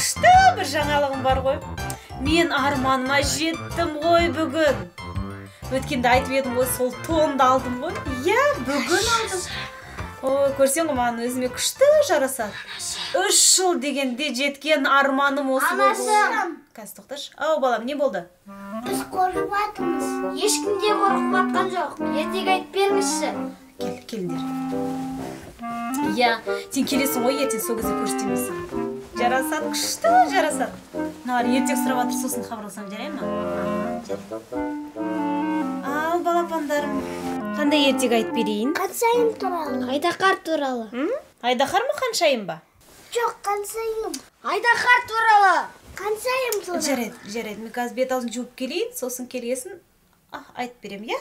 күшті бір жаңалығым бар ғой. Мен арманыма жеттім ғой бүгін. Өткенде айтып едім ғой, сол тонды алдым ғой. Иә, бүгін алдым. Ой, көрсең ғой, маған өзіме күшті жарасады. 3 жыл дегенде жеткен арманым осы болды. Анасы. Қазір тоқташы. Ау балам, не болды? Біз қорқып жатырмыз. Ешкім де қорқып жатқан жоқ. Ертегі айтып беріңізші. Келіңдер. Иә, сен келесің ғой, ертең сол кезде көрсетемін. Жарасады, күшті жарасады. Мыналар ертек сұрап жатыр, сосын хабарласам жарай ма? Ал балапандарым, қандай ертек айтып берейін? Қансайым туралы. Айдақар туралы. Айдақар ма, Қаншайым ба? Жоқ, қансайым. Айдақар туралы. Қансайым туралы. Жарайды. Мен қазір бет аузын жуып келейін, сосын келесің. Айтып берем, иә?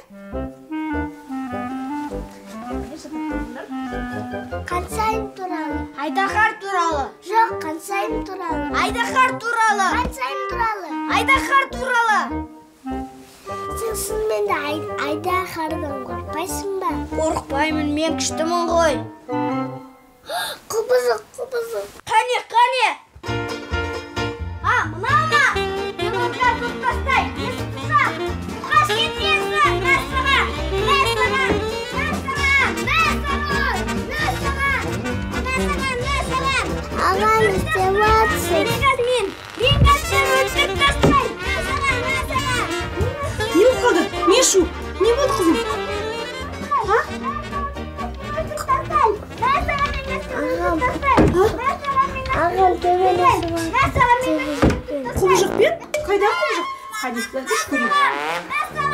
Қансайым туралы. Айдақар туралы. Жоқ, қансайым туралы. Айдақар туралы. Қансайым туралы. Айдақар туралы. Сен шынымен де айдақардан қорқпайсың ба? Қорқпаймын, мен күштімін ғой. Құбызық. Қане. Мынау ма? Жұмыртқа тұтпастай. Есік тұсақ. Қаш кетесің. Ағам істеп жатсың. Мен қашан өтіп тастай. Не болды? Мишу, не болды қызым? Ағам төбелесіп. Құбыжықпен? Қайда құбыжық? Қайда көрейін.